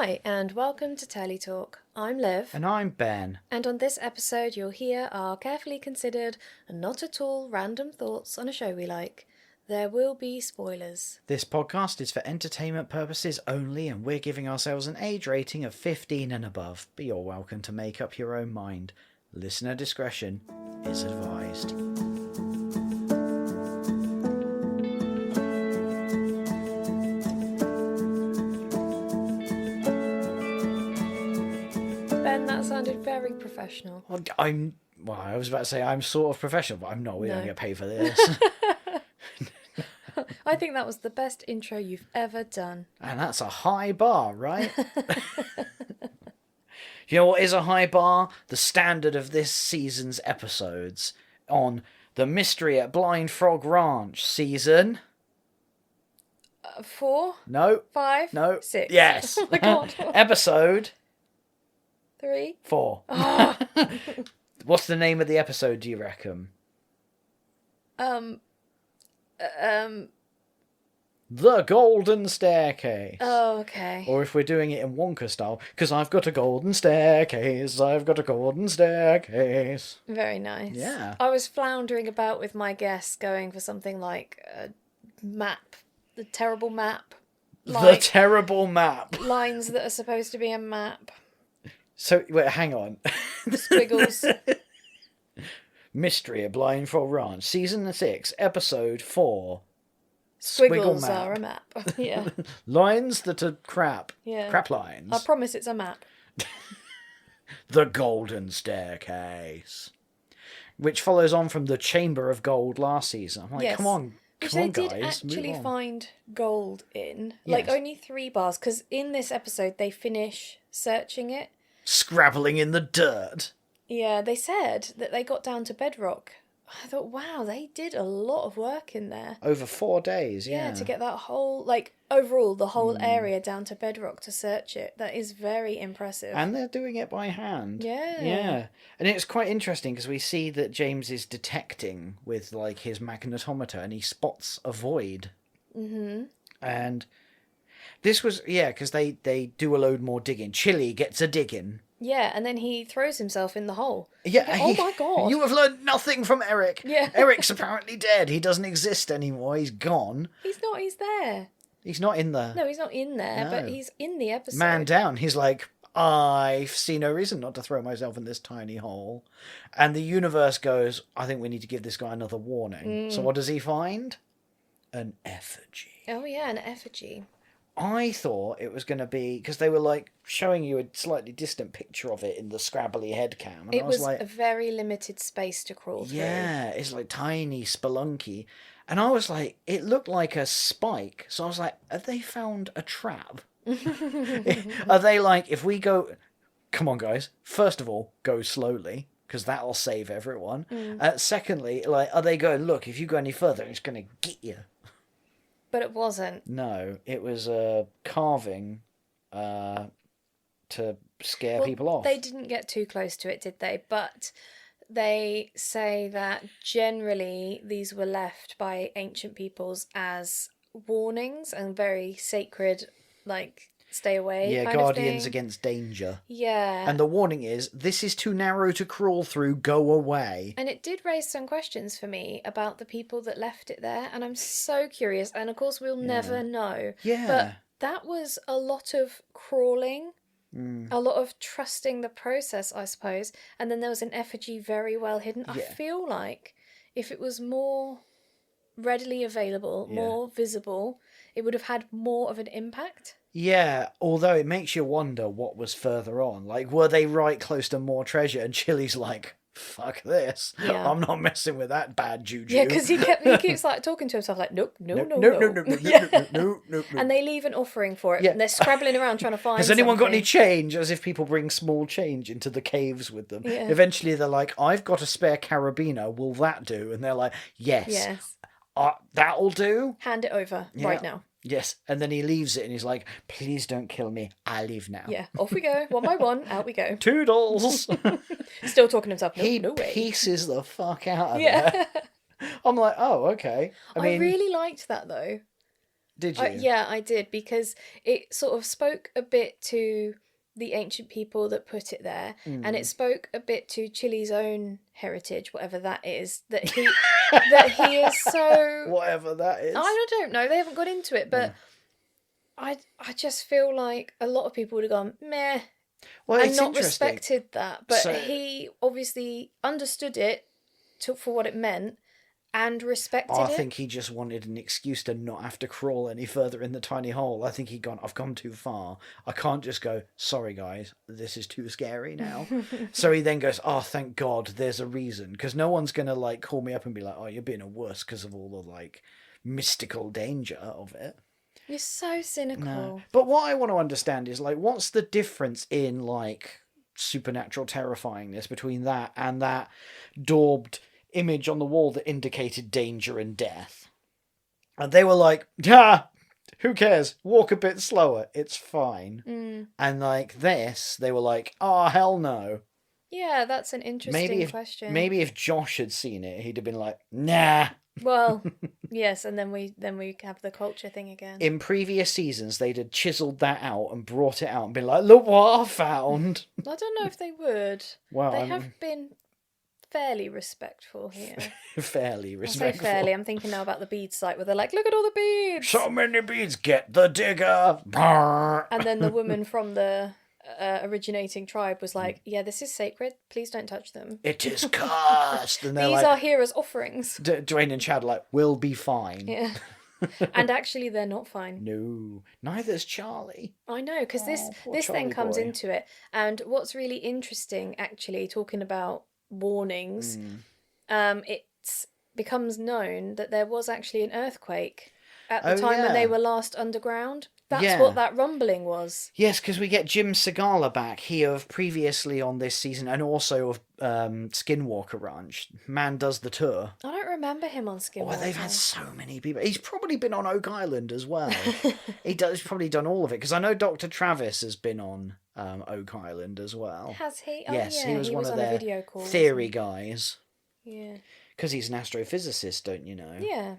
Hi, and welcome to Telly Talk. I'm Liv. And I'm Ben. And on this episode, you'll hear our carefully considered and not at all random thoughts on a show we like. There will be spoilers. This podcast is for entertainment purposes only, and we're giving ourselves an age rating of 15 and above, but you're welcome to make up your own mind. Listener discretion is advised. Ben, that sounded very professional. I was about to say I'm sort of professional, but I'm not. We don't get paid for this. I think that was the best intro you've ever done. And that's a high bar, right? You know what is a high bar? The standard of this season's episodes on The Mystery at Blind Frog Ranch season... 4? No. 5? No. 6? Yes. Oh my god. Episode... 3? 4. Oh. What's the name of the episode, do you reckon? The Golden Staircase. Oh, okay. Or if we're doing it in Wonka style, because I've got a golden staircase, I've got a golden staircase. Very nice. Yeah. I was floundering about with my guess, going for something like a map. The terrible map. The terrible map. Lines that are supposed to be a map. So, wait, hang on. Squiggles. Mystery at Blind Frog Ranch, Season 6, Episode 4. Squiggles are a map. Yeah. Lines that are crap. Yeah. Crap lines. I promise it's a map. The Golden Staircase. Which follows on from the Chamber of Gold last season. I'm like, Yes. come on, Which come they on, did guys. actually move on. find gold in. Yes. Like only 3 bars, because in this episode they finish searching it. Scrabbling in the dirt. Yeah, they said that they got down to bedrock. I thought, wow, they did a lot of work in there. Over 4 days, yeah. Yeah, to get that whole, like, overall, the whole area down to bedrock to search it. That is very impressive. And they're doing it by hand. Yeah. Yeah. And it's quite interesting because we see that James is detecting with, like, his magnetometer and he spots a void. Mm-hmm. And this was, yeah, because they do a load more digging. Chili gets a digging. Yeah, and then he throws himself in the hole. Yeah. Oh my god. You have learned nothing from Eric. Yeah. Eric's apparently dead. He doesn't exist anymore. He's gone. He's not, he's there. He's not in the... No, he's not in there, No. but he's in the episode. Man down. He's like, I see no reason not to throw myself in this tiny hole. And the universe goes, I think we need to give this guy another warning. So what does he find? An effigy. Oh yeah, an effigy. I thought it was going to be, because they were like showing you a slightly distant picture of it in the scrabbly head cam. And It I was was like, a very limited space to crawl through. yeah, it's like tiny, spelunky. And I was like, it looked like a spike. So I was like, have they found a trap? Are they like, if we go, come on guys, first of all, go slowly, because that'll save everyone. Secondly, like, are they going, look, if you go any further, it's going to get you. But it wasn't. No, it was a carving to scare people off. They didn't get too close to it, did they? But they say that generally these were left by ancient peoples as warnings and very sacred, like, stay away Yeah, kind guardians of thing. against danger. Yeah. And the warning is, this is too narrow to crawl through, go away. And it did raise some questions for me about the people that left it there, and I'm so curious, and of course we'll never know. Yeah. But that was a lot of crawling, a lot of trusting the process, I suppose, and then there was an effigy very well hidden. I feel like if it was more readily available, more visible, it would have had more of an impact. Yeah, although it makes you wonder what was further on. Like, were they right close to more treasure? And Chili's like, fuck this. Yeah. I'm not messing with that bad juju. Yeah, because he keeps like talking to himself like, no. And they leave an offering for it. Yeah. And they're scrabbling around trying to find Has anyone got something. any change? As if people bring small change into the caves with them. Yeah. Eventually they're like, I've got a spare carabiner. Will that do? And they're like, yes. Yes. That'll do. Hand it over right now. Yes. And then he leaves it and he's like, please don't kill me. I leave now. Yeah, off we go. One by one, out we go. Toodles. Still talking to himself. He No way. pieces the fuck out of Yeah. there. I'm like, oh, okay. I really liked that though. Did you? Yeah, I did, because it sort of spoke a bit to the ancient people that put it there, and it spoke a bit to Chile's own heritage, whatever that is, that he is so... Whatever that is. I don't know, they haven't got into it, but I just feel like a lot of people would have gone, meh, Well, and it's not interesting. respected that. But So- he obviously understood it for what it meant and respected I it. think he just wanted an excuse to not have to crawl any further in the tiny hole. I think I've gone too far. I can't just go, sorry guys, this is too scary now. So he then goes, oh, thank God, there's a reason. Because no one's going to like call me up and be like, oh, you're being a wuss because of all the like mystical danger of it. You're so cynical. No. But what I want to understand is like, what's the difference in like supernatural terrifyingness between that and that daubed image on the wall that indicated danger and death? And they were like, who cares? Walk a bit slower. It's fine. And like this, they were like, oh, hell no. Yeah, that's an interesting question. Maybe if Josh had seen it, he'd have been like, nah. Well, yes, and then we have the culture thing again. In previous seasons, they'd have chiseled that out and brought it out and been like, look what I found. I don't know if they would. Well, they have been fairly respectful here. Fairly I respectful. say fairly. I'm thinking now about the bead site where they're like, look at all the beads. So many beads, get the digger. And then the woman from the originating tribe was like, yeah, this is sacred. Please don't touch them. It is cursed. And These are here as offerings. Dwayne and Chad are like, we'll be fine. Yeah. And actually, they're not fine. No, neither's Charlie. I know, because this then Charlie comes boy. into it. And what's really interesting, actually, talking about warnings, it becomes known that there was actually an earthquake at the time when they were last underground. That's what that rumbling was. Yes, because we get Jim Segala back here of previously on this season and also of Skinwalker Ranch. Man does the tour. I don't remember him on Skinwalker. Oh, they've had so many people. He's probably been on Oak Island as well. He's probably done all of it, because I know Dr. Travis has been on Oak Island as well. Has he? Oh, yes, yeah, he was one of on their a video call, theory guys. Yeah. Because he's an astrophysicist, don't you know? Yeah.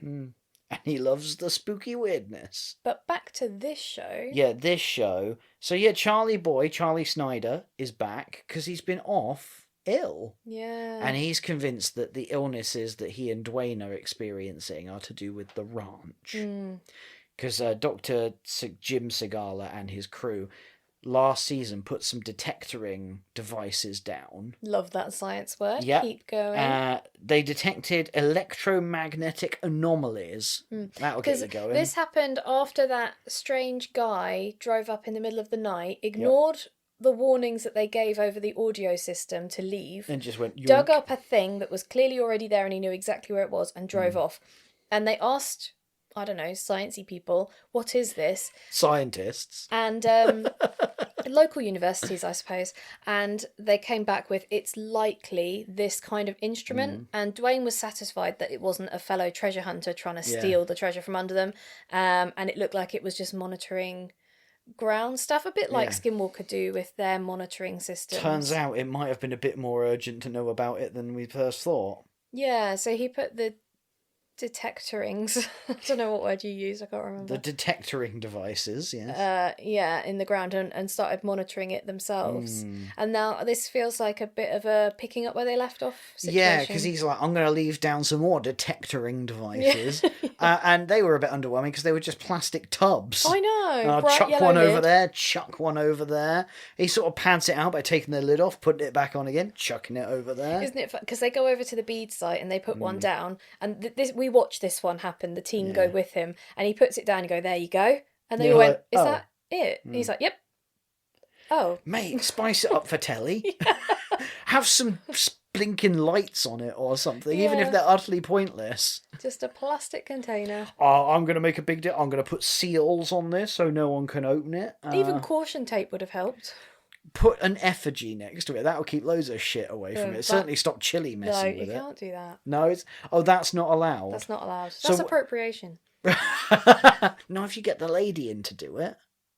And he loves the spooky weirdness. But back to this show. Yeah, this show. So yeah, Charlie Snyder, is back because he's been off ill. Yeah. And he's convinced that the illnesses that he and Dwayne are experiencing are to do with the ranch. Because Dr. Jim Segala and his crew last season put some detectoring devices down. Love that science word. Yep. Keep going. They detected electromagnetic anomalies. That'll get you going. This happened after that strange guy drove up in the middle of the night, ignored the warnings that they gave over the audio system to leave, and just went, dug up a thing that was clearly already there and he knew exactly where it was, and drove off. And they asked, I don't know, sciencey people, what is this? Scientists. And local universities, I suppose. And they came back with, it's likely this kind of instrument. And Dwayne was satisfied that it wasn't a fellow treasure hunter trying to steal the treasure from under them. And it looked like it was just monitoring ground stuff, a bit like Skinwalker do with their monitoring systems. Turns out it might have been a bit more urgent to know about it than we first thought. Yeah, so he put the detectorings, I don't know what word you use, I can't remember. The detectoring devices, yes. In the ground and started monitoring it themselves. And now this feels like a bit of a picking up where they left off situation. Yeah, because he's like, I'm going to leave down some more detectoring devices. And they were a bit underwhelming because they were just plastic tubs. I know. Chuck one over there, chuck one over there. He sort of pads it out by taking the lid off, putting it back on again, chucking it over there. Isn't it fun? Because they go over to the bead site and they put one down, and we watch this one happen. The team go with him, and he puts it down and go, there you go. And they went, is that it? And he's like, yep. Oh. Mate, spice it up for telly. Have some blinking lights on it or something, even if they're utterly pointless. Just a plastic container. Oh, I'm going to make a big deal. I'm going to put seals on this so no one can open it. Even caution tape would have helped. Put an effigy next to it. That'll keep loads of shit away from it. Certainly stop Chili messing with it. No, you can't do that. No, it's... Oh, that's not allowed? That's not allowed. That's appropriation. Not if you get the lady in to do it.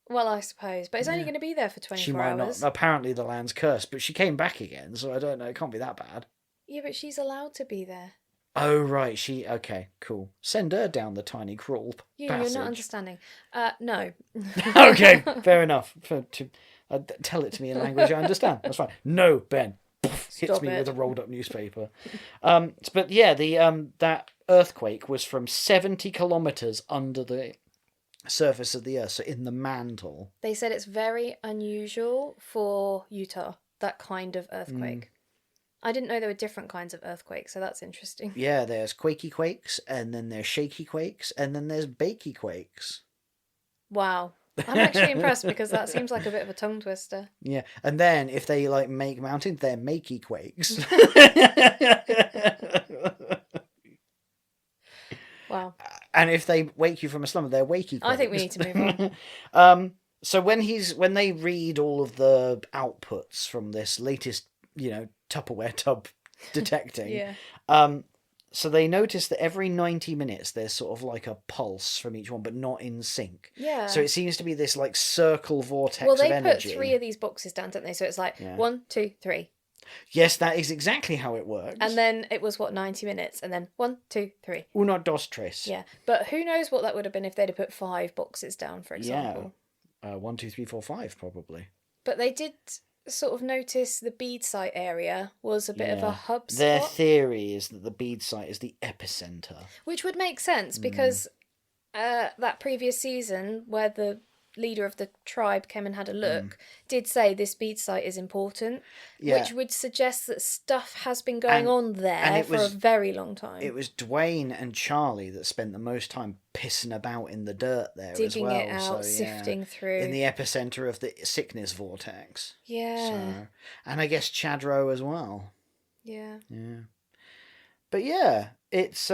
Well, I suppose. But it's only going to be there for 24 She might hours. not. Apparently the land's cursed, but she came back again, so I don't know. It can't be that bad. Yeah, but she's allowed to be there. Oh, right. Okay, cool. Send her down the tiny crawl You're passage. not understanding. No. Okay, fair enough. Tell it to me in language I understand. That's fine. No, Ben. Hits Stop me it. with a rolled up newspaper. But yeah, that earthquake was from 70 kilometers under the surface of the Earth, so in the mantle. They said it's very unusual for Utah, that kind of earthquake. I didn't know there were different kinds of earthquakes, so that's interesting. Yeah, there's quakey quakes, and then there's shaky quakes, and then there's bakey quakes. Wow. I'm actually impressed because that seems like a bit of a tongue twister. Yeah, and then if they like make mountains, they're makey quakes. Wow. And if they wake you from a slumber, they're wakey quakes. I think we need to move on. So when they read all of the outputs from this latest, Tupperware tub detecting, Yeah. so they notice that every 90 minutes there's sort of like a pulse from each one, but not in sync. Yeah. So it seems to be this like circle vortex Well, of they energy. put 3 of these boxes down, don't they? So it's like 1, 2, 3. Yes, that is exactly how it works. And then it was 90 minutes, and then 1, 2, 3. Uno, dos, tres. Yeah, but who knows what that would have been if they'd have put 5 boxes down, for example. Yeah. 1, 2, 3, 4, 5, probably. But they did sort of notice the bead site area was a bit of a hub spot. Their theory is that the bead site is the epicenter. Which would make sense because that previous season where the leader of the tribe came and had a look did say this bead site is important, which would suggest that stuff has been going on there for a very long time. It was Dwayne and Charlie that spent the most time pissing about in the dirt there, digging as well. it out, sifting through in the epicenter of the sickness vortex. Yeah. And I guess Chadro as well. Yeah. But yeah, it's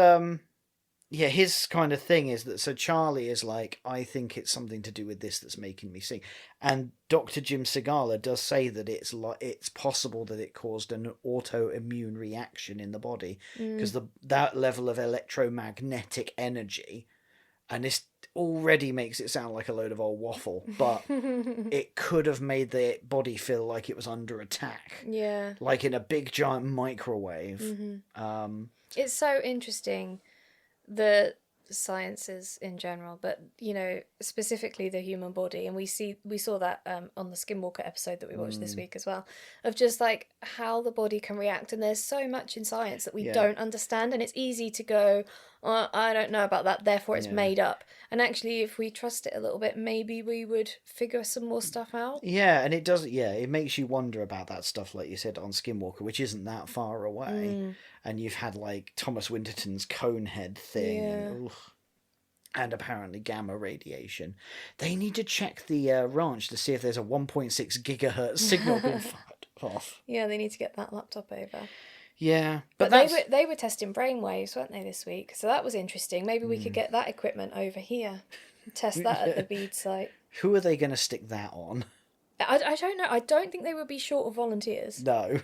his kind of thing is that, so Charlie is like, I think it's something to do with this that's making me sing. And Dr. Jim Segala does say that it's possible that it caused an autoimmune reaction in the body because that level of electromagnetic energy, and this already makes it sound like a load of old waffle, but it could have made the body feel like it was under attack. Yeah. Like in a big giant microwave. It's so interesting, the sciences in general, but specifically the human body, and we saw that on the Skinwalker episode that we watched this week as well, of just like how the body can react, and there's so much in science that we don't understand, and it's easy to go, I don't know about that, therefore it's made up. And actually, if we trust it a little bit, maybe we would figure some more stuff out. Yeah, and it does. Yeah, it makes you wonder about that stuff, like you said on Skinwalker, which isn't that far away. And you've had like Thomas Winterton's Conehead thing, and apparently gamma radiation. They need to check the ranch to see if there's a 1.6 gigahertz signal being fired off. Yeah, they need to get that laptop over. Yeah, but they were testing brainwaves, weren't they, this week? So that was interesting. Maybe we could get that equipment over here, test that at the bead site. Who are they going to stick that on? I don't know. I don't think they would be short of volunteers. No.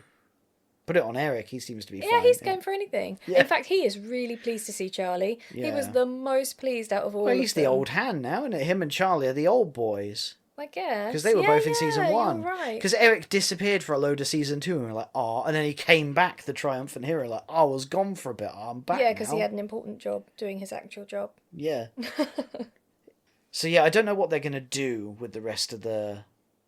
Put it on Eric. He seems to be fine. Yeah, he's going for anything. Yeah. In fact, he is really pleased to see Charlie. Yeah. He was the most pleased out of all of them. He's the old hand now, isn't it? Him and Charlie are the old boys. I guess. Because they were both in season 1. You're right. Because Eric disappeared for a load of season 2, and we were like, oh, and then he came back, the triumphant hero, like, I was gone for a bit, I'm back. Yeah, because he had an important job doing his actual job. Yeah. So yeah, I don't know what they're going to do with the rest of the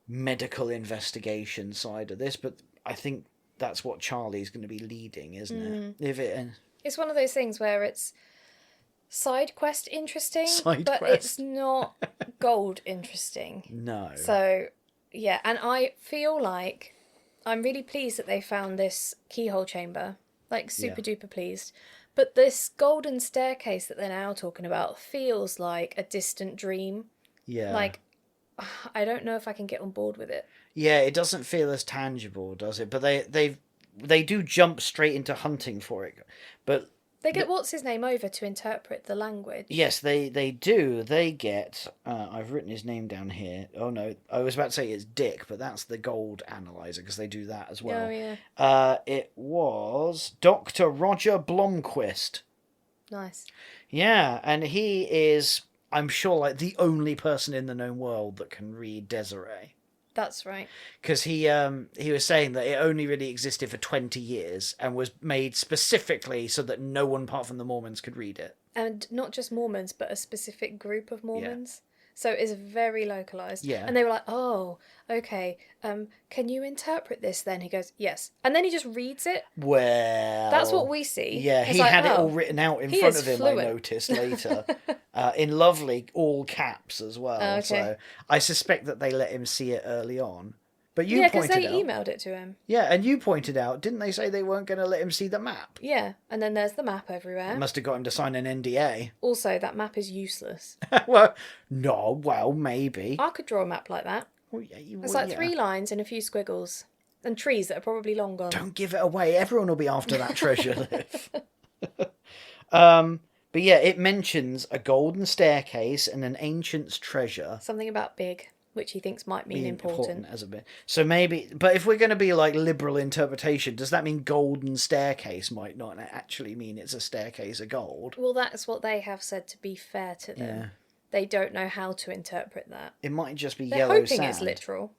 medical investigation side of this, but I think that's what Charlie's going to be leading, isn't it? It's one of those things where it's side quest interesting, but quest. It's not gold interesting. No. So, yeah, and I feel like I'm really pleased that they found this keyhole chamber, like super duper pleased. But this golden staircase that they're now talking about feels like a distant dream. Yeah. Like, I don't know if I can get on board with it. Yeah, it doesn't feel as tangible, does it? But they do jump straight into hunting for it. But they get what's his name over to interpret the language. Yes, they do. They get. I've written his name down here. Oh no, I was about to say it's Dick, but that's the gold analyzer because they do that as well. Oh yeah. It was Dr. Roger Blomquist. Nice. Yeah, and he is, I'm sure, like the only person in the known world that can read Desiree. That's right. Because he was saying that it only really existed for 20 years and was made specifically so that no one apart from the Mormons could read it. And not just Mormons, but a specific group of Mormons. Yeah. So it's very localized. Yeah. And they were like, oh, okay, can you interpret this then? He goes, yes. And then he just reads it. Well... That's what we see. Yeah, he had it all written out in front of him, fluent. I noticed later. In lovely all caps as well. Okay. So I suspect that they let him see it early on. But you pointed out... Yeah, because they emailed it to him. Yeah, and you pointed out, didn't they say they weren't going to let him see the map? Yeah, and then there's the map everywhere. It must have got him to sign an NDA. Also, that map is useless. Well, maybe. I could draw a map like that. Well, yeah, it's like 3 lines and a few squiggles. And trees that are probably long gone. Don't give it away. Everyone will be after that treasure, Liv. But yeah, it mentions a golden staircase and an ancient's treasure. Something about big, which he thinks might mean important as a bit. So maybe, but if we're going to be like liberal interpretation, does that mean golden staircase might not actually mean it's a staircase of gold? Well, that's what they have said, to be fair to them. Yeah. They don't know how to interpret that. It might just be They're yellow hoping sand. It's literal.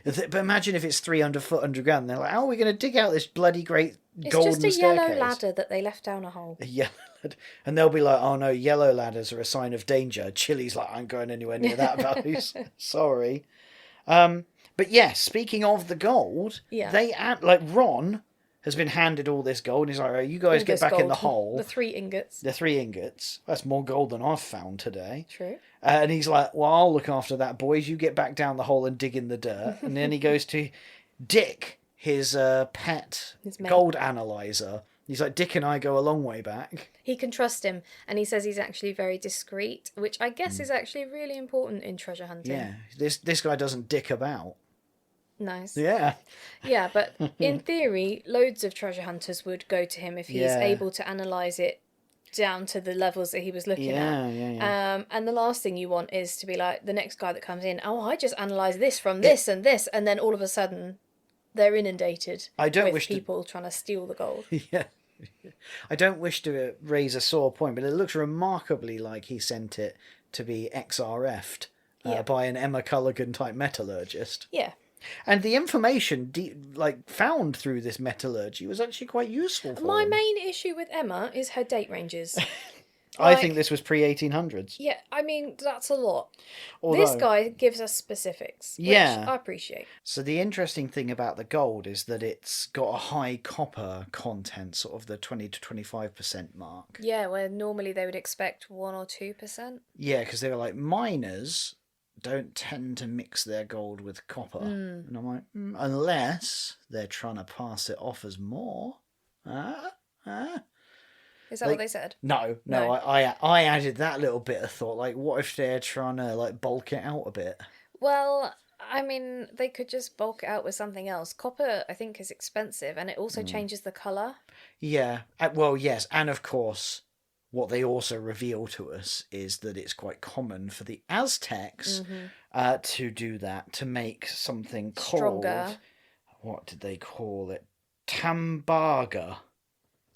But imagine if it's 300 foot underground. They're like, how are we going to dig out this bloody great golden staircase? It's just a yellow ladder that they left down a hole. A yellow ladder. And they'll be like, oh no, yellow ladders are a sign of danger. Chili's like, I'm going anywhere near that place. Sorry. But yeah, speaking of the gold, they add, like Ron has been handed all this gold. And he's like, right, you guys get back in the hole. The 3 ingots. The 3 ingots. That's more gold than I've found today. True. And he's like, well, I'll look after that, boys. You get back down the hole and dig in the dirt. And then he goes to Dick, his pet gold analyzer. He's like, Dick and I go a long way back. He can trust him. And he says he's actually very discreet, which I guess is actually really important in treasure hunting. Yeah. This guy doesn't dick about. Nice. Yeah. Yeah, but in theory, loads of treasure hunters would go to him if he's able to analyse it down to the levels that he was looking at. Yeah. And the last thing you want is to be like the next guy that comes in, oh, I just analysed this from this and this, and then all of a sudden they're inundated with people trying to steal the gold. Yeah. I don't wish to raise a sore point, but it looks remarkably like he sent it to be XRF'd by an Emma Culligan type metallurgist. Yeah. And the information found through this metallurgy was actually quite useful for My them. main issue with Emma is her date ranges. I think this was pre-1800s. Yeah, I mean, that's a lot. This guy gives us specifics, which I appreciate. So the interesting thing about the gold is that it's got a high copper content, sort of the 20 to 25% mark. Yeah, where normally they would expect 1 or 2%. Yeah, because they were like, miners don't tend to mix their gold with copper. And I'm like, unless they're trying to pass it off as more. Is that what they said? No. I added that little bit of thought. Like, what if they're trying to bulk it out a bit? Well, I mean, they could just bulk it out with something else. Copper, I think, is expensive, and it also changes the colour. Yeah. Well, yes, and of course, what they also reveal to us is that it's quite common for the Aztecs to do that, to make something stronger. Called... What did they call it? Tambaga.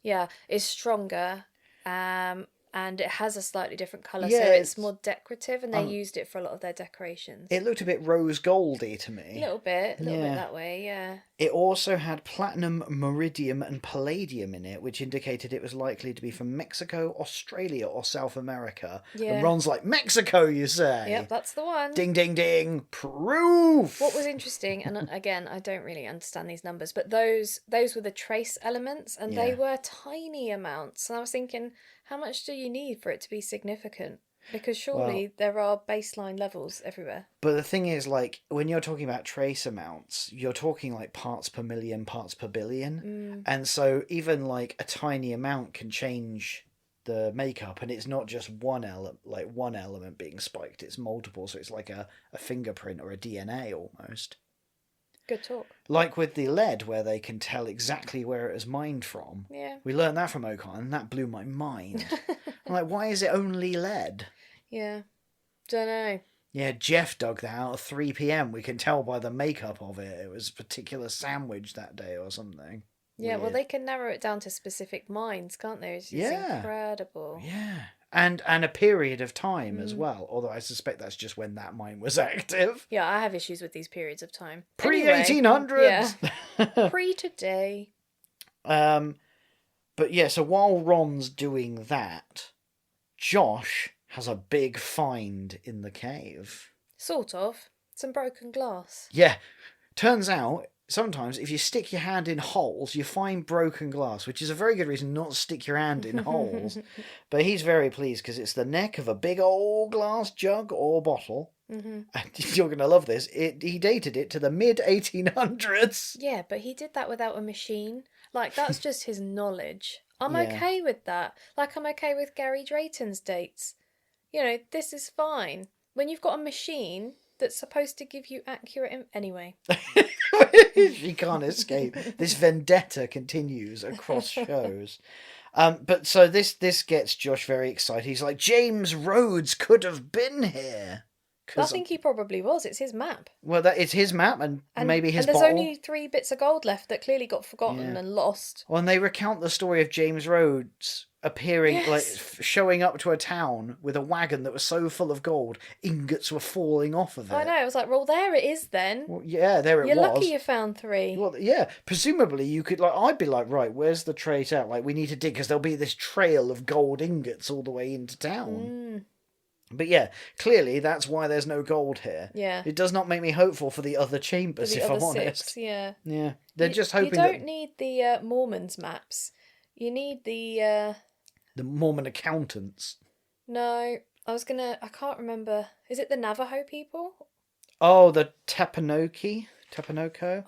Yeah, it's stronger, and it has a slightly different colour, so it's more decorative, and they used it for a lot of their decorations. It looked a bit rose goldy to me. A little bit that way, yeah. It also had platinum, meridium, and palladium in it, which indicated it was likely to be from Mexico, Australia, or South America. Yeah. And Ron's like, Mexico, you say? Yep, that's the one. Ding, ding, ding. Proof! What was interesting, and again, I don't really understand these numbers, but those were the trace elements, and they were tiny amounts. And I was thinking, how much do you need for it to be significant? Because surely there are baseline levels everywhere. But the thing is, when you're talking about trace amounts, you're talking parts per million, parts per billion. And so even a tiny amount can change the makeup, and it's not just one element being spiked, it's multiple, so it's like a fingerprint or a DNA almost. Good talk. Like with the lead, where they can tell exactly where it was mined from. Yeah. We learned that from Ocon, and that blew my mind. I'm like, why is it only lead? Yeah. Don't know. Yeah, Jeff dug that out at 3 p.m. We can tell by the makeup of it. It was a particular sandwich that day or something. Yeah, well, they can narrow it down to specific mines, can't they? It's incredible. Yeah. And a period of time as well, although I suspect that's just when that mine was active. Yeah, I have issues with these periods of time. Pre-1800s! Yeah. Pre-today. But yeah, so while Ron's doing that, Josh has a big find in the cave. Sort of. Some broken glass. Yeah, turns out sometimes if you stick your hand in holes, you find broken glass, which is a very good reason not to stick your hand in holes. But he's very pleased because it's the neck of a big old glass jug or bottle. Mm-hmm. And you're going to love this. He dated it to the mid-1800s. Yeah, but he did that without a machine. Like, that's just his knowledge. I'm okay with that. Like, I'm okay with Gary Drayton's dates. You know, this is fine. When you've got a machine that's supposed to give you accurate... Anyway. She can't escape. This vendetta continues across shows. But so this gets Josh very excited. He's like, James Rhodes could have been here. I think he probably was. It's his map. Well, it's his map and maybe his bottle. And there's only 3 bits of gold left that clearly got forgotten and lost. Well, and they recount the story of James Rhodes appearing, showing up to a town with a wagon that was so full of gold, ingots were falling off of it. I know. I was like, well, there it is then. Well, yeah, there it was. You're lucky you found 3. Well, yeah. Presumably, you could, I'd be like, right, where's the trait out? Like, we need to dig, because there'll be this trail of gold ingots all the way into town. But yeah, clearly that's why there's no gold here. Yeah. It does not make me hopeful for the other chambers, if I'm honest. 6, yeah. Yeah. They're just hoping you don't need the Mormons maps. You need the Mormon accountants. No, I can't remember. Is it the Navajo people? Oh, the Tepanoco?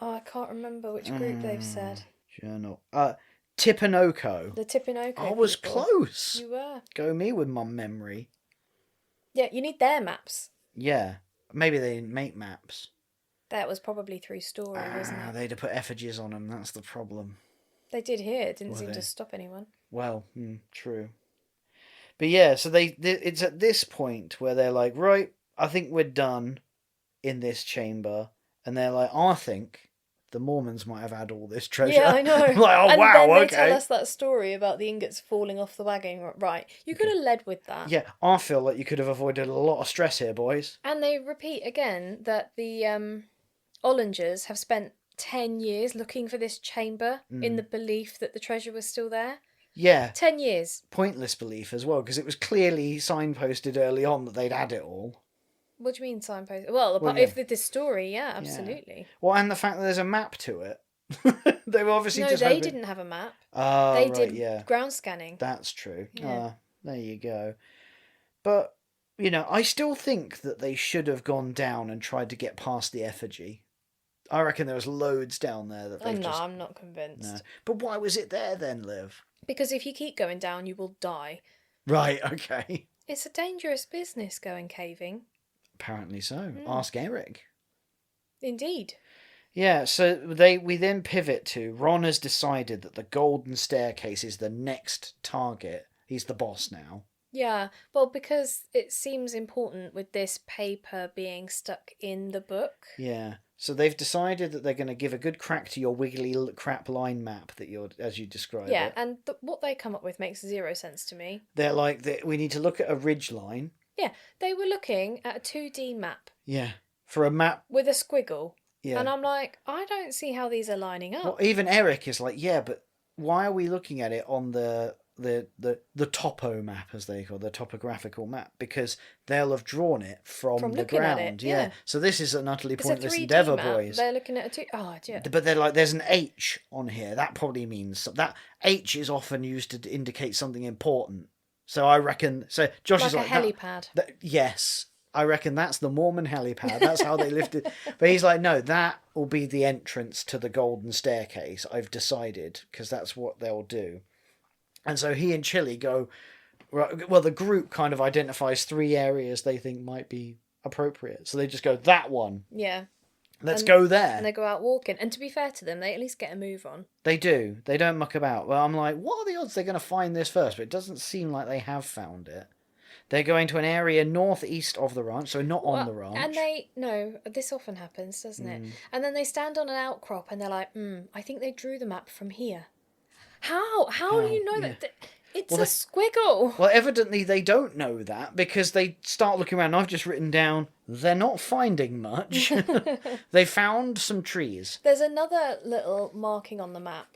Oh, I can't remember which group they've said. Journal. Tippinoco. The Tippinoco I was people. close. You were. Go me with my memory. Yeah, you need their maps. Yeah. Maybe they didn't make maps. That was probably through story, wasn't it? They'd have put effigies on them, that's the problem. They did here. It didn't seem to stop anyone. Well, true. But yeah, so it's at this point where they're like, right, I think we're done in this chamber. And they're like, I think the Mormons might have had all this treasure. Yeah, I know. I'm like, oh, and wow, then they okay. tell us that story about the ingots falling off the wagon. Right, you could have led with that. Yeah, I feel like you could have avoided a lot of stress here, boys. And they repeat again that the Ollingers have spent 10 years looking for this chamber in the belief that the treasure was still there. Yeah. 10 years. Pointless belief as well, because it was clearly signposted early on that they'd had it all. What do you mean signpost? Well, if this story, yeah, absolutely. Yeah. Well, and the fact that there's a map to it. They were obviously just they didn't have a map. They did ground scanning. That's true. Yeah. There you go. But, I still think that they should have gone down and tried to get past the effigy. I reckon there was loads down there that they've just... I'm not convinced. No. But why was it there then, Liv? Because if you keep going down, you will die. Right, okay. It's a dangerous business going caving. Apparently so. Ask Eric. Indeed. Yeah, so we then pivot to Ron has decided that the golden staircase is the next target. He's the boss now. Yeah, well, because it seems important with this paper being stuck in the book. Yeah, so they've decided that they're going to give a good crack to your wiggly crap line map as you describe it. Yeah, and what they come up with makes 0 sense to me. They're like, we need to look at a ridge line. Yeah, they were looking at a 2D map. Yeah, for a map. With a squiggle. Yeah. And I'm like, I don't see how these are lining up. Well, even Eric is like, yeah, but why are we looking at it on the topo map, as they call the topographical map? Because they'll have drawn it from the ground. Yeah. So this is an utterly pointless endeavour, boys. They're looking at yeah. But they're like, there's an H on here. That probably means that H is often used to indicate something important. So I reckon. So Josh is like a helipad. Yes. I reckon that's the Mormon helipad. That's how they lifted. But he's like, no, that will be the entrance to the golden staircase. I've decided, because that's what they'll do. And so he and Chili go, well, the group kind of identifies 3 areas they think might be appropriate. So they just go, that one. Yeah. Let's go there. And they go out walking. And to be fair to them, they at least get a move on. They do. They don't muck about. Well, I'm like, what are the odds they're going to find this first? But it doesn't seem like they have found it. They're going to an area northeast of the ranch, so not on the ranch. And this often happens, doesn't it? And then they stand on an outcrop and they're like, I think they drew the map from here. How do you know that? It's a squiggle. Well, evidently they don't know that because they start looking around. I've just written down, they're not finding much. They found some trees. There's another little marking on the map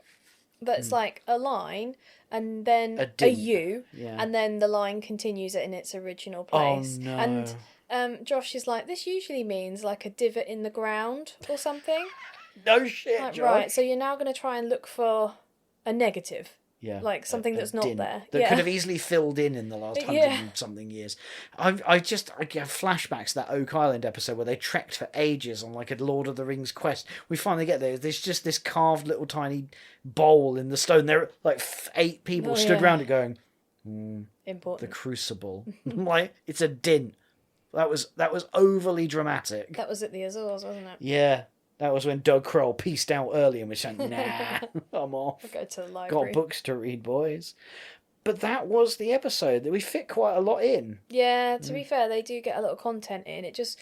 that's like a line and then a U, and then the line continues in its original place. Oh, no. And Josh is like, this usually means like a divot in the ground or something. No shit, like, Josh. Right, so you're now going to try and look for a negative. Yeah, like something that's not there. That could have easily filled in the last 100 and something years. I get flashbacks to that Oak Island episode where they trekked for ages on like a Lord of the Rings quest. We finally get there. There's just this carved little tiny bowl in the stone. There are like 8 people stood around it going, important. The crucible. Like, it's a din. That was overly dramatic. That was at the Azores, wasn't it? Yeah. That was when Doug Kroll pieced out early and was saying, nah, I'm off. I'll go to the library. Got books to read, boys. But that was the episode. We fit quite a lot in. Yeah, to be fair, they do get a lot of content in. It just...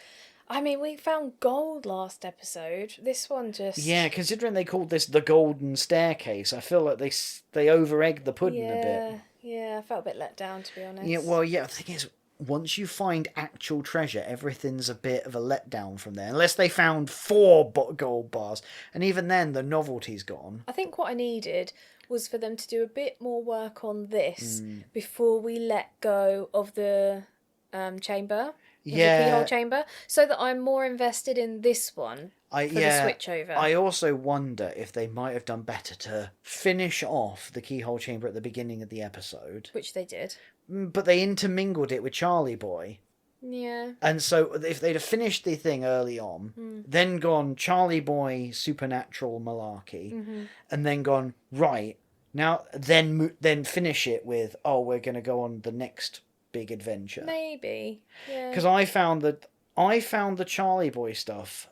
I mean, we found gold last episode. This one just... Yeah, considering they called this the Golden Staircase, I feel like they over-egged the pudding a bit. Yeah, I felt a bit let down, to be honest. Yeah, well, the thing is, once you find actual treasure, everything's a bit of a letdown from there. Unless they found 4 gold bars. And even then, the novelty's gone. I think what I needed was for them to do a bit more work on this before we let go of the chamber. The Keyhole Chamber. So that I'm more invested in this one for the switchover. I also wonder if they might have done better to finish off the Keyhole Chamber at the beginning of the episode. Which they did. But they intermingled it with Charlie Boy. Yeah. And so if they'd have finished the thing early on, then gone Charlie Boy supernatural malarkey, and then gone, right, now then finish it with, we're going to go on the next big adventure. Maybe. Yeah. Because I found the Charlie Boy stuff.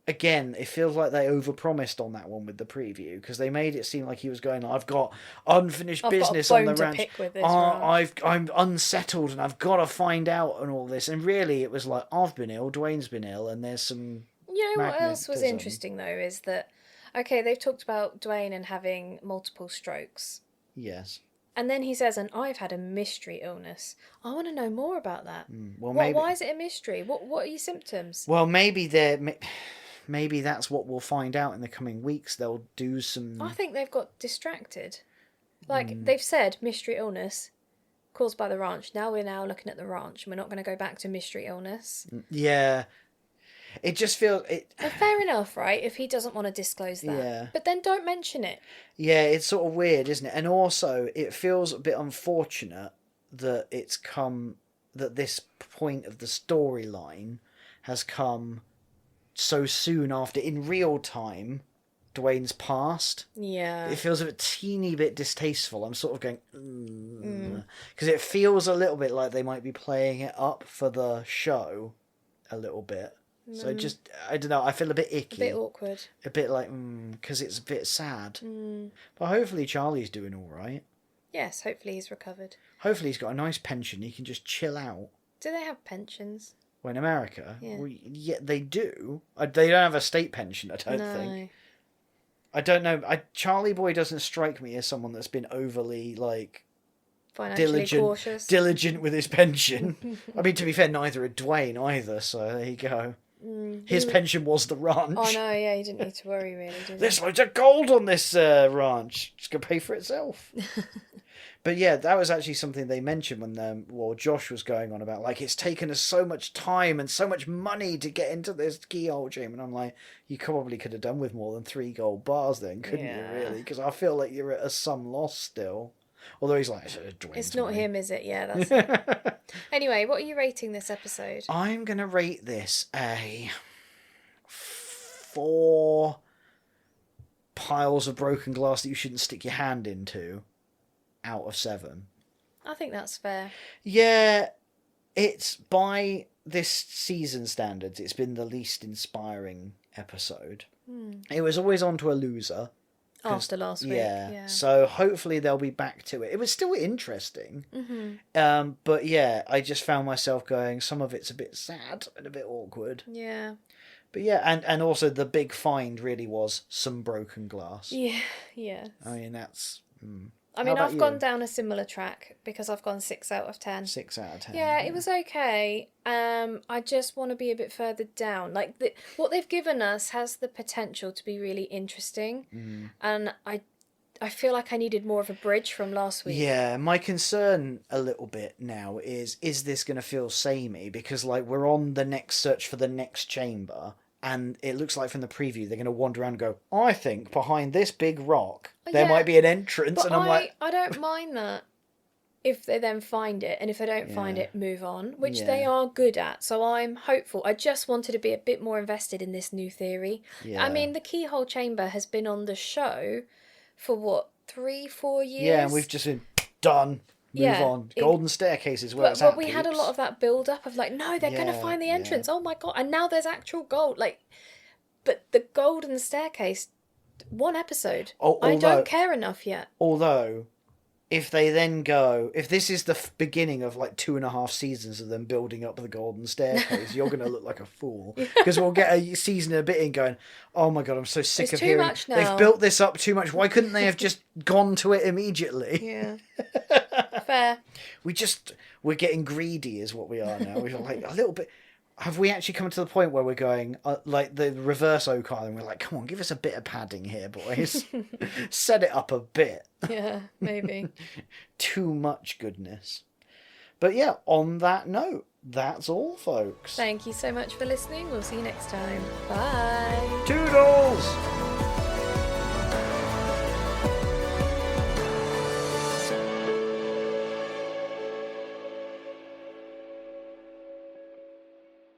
Again, it feels like they overpromised on that one with the preview because they made it seem like he was going, I've got unfinished business on the ranch. Pick with this ranch. I'm unsettled and I've got to find out and all this. And really, it was like, I've been ill, Dwayne's been ill, and there's some. You know what else was interesting though is that, okay, they've talked about Dwayne and having multiple strokes. Yes. And then he says, and I've had a mystery illness. I want to know more about that. Well, why is it a mystery? What are your symptoms? Well, maybe that's what we'll find out in the coming weeks. They'll do some... I think they've got distracted. Like, they've said mystery illness caused by the ranch. Now we're looking at the ranch. And we're not going to go back to mystery illness. Yeah. It just feels... Fair enough, right? If he doesn't want to disclose that. Yeah. But then don't mention it. Yeah, it's sort of weird, isn't it? And also, it feels a bit unfortunate that that this point of the storyline has come so soon after, in real time, Dwayne's passed. Yeah. It feels a teeny bit distasteful. I'm sort of going, because it feels a little bit like they might be playing it up for the show a little bit. So I don't know, I feel a bit icky. A bit awkward. A bit like, because it's a bit sad. But hopefully Charlie's doing all right. Yes, hopefully he's recovered. Hopefully he's got a nice pension. He can just chill out. Do they have pensions? Well, in America? Yeah. Well, yeah, they do. They don't have a state pension, I don't think. I don't know. Charlie Boy doesn't strike me as someone that's been overly, like... Financially cautious. Diligent with his pension. I mean, to be fair, neither had Dwayne either, so there you go. His pension was the ranch. Oh no, yeah, he didn't need to worry really, did he? There's loads of gold on this ranch. It's going to pay for itself. But yeah, that was actually something they mentioned when Josh was going on about, like, it's taken us so much time and so much money to get into this Keyhole Chamber. And I'm like, you probably could have done with more than 3 gold bars then, couldn't you, really? Because I feel like you're at a sum loss still. Although he's like, it's not him, is it? Yeah, that's it. Anyway, what are you rating this episode? I'm going to rate this a 4 piles of broken glass that you shouldn't stick your hand into out of 7. I think that's fair. Yeah, it's by this season standards, it's been the least inspiring episode. It was always on to a loser. After last week. Yeah. So hopefully they'll be back to it. It was still interesting. But yeah, I just found myself going, some of it's a bit sad and a bit awkward. Yeah. But yeah, and also the big find really was some broken glass. Yeah. I mean, that's... I mean, I've gone down a similar track because I've gone 6 out of 10. 6 out of 10. Yeah, it was okay. I just want to be a bit further down. Like, what they've given us has the potential to be really interesting. And I feel like I needed more of a bridge from last week. Yeah, my concern a little bit now is this going to feel samey? Because, like, we're on the next search for the next chamber, and it looks like from the preview they're going to wander around and go, I think behind this big rock there might be an entrance. And I'm like... I don't mind that if they then find it, and if they don't find it, move on, which they are good at. So I'm hopeful. I just wanted to be a bit more invested in this new theory. Yeah. I mean, the Keyhole Chamber has been on the show for what, 3-4 years? Yeah, and we've just been done. Move on. Golden Staircase is where it's at. But we had a lot of that build up of like, no, they're going to find the entrance. Oh my god! And now there's actual gold. Like, but the Golden Staircase, one episode. I don't care enough yet. Although, if they then go, if this is the beginning of like 2.5 seasons of them building up the Golden Staircase, you're going to look like a fool. Because we'll get a season and a bit in going, oh my god, I'm so sick of hearing much now. They've built this up too much. Why couldn't they have just gone to it immediately? Yeah. Fair. We're getting greedy is what we are now. We're like a little bit... Have we actually come to the point where we're going, like the reverse Oak Island, we're like, come on, give us a bit of padding here, boys. Set it up a bit. Yeah, maybe. Too much goodness. But yeah, on that note, that's all, folks. Thank you so much for listening. We'll see you next time. Bye. Toodles!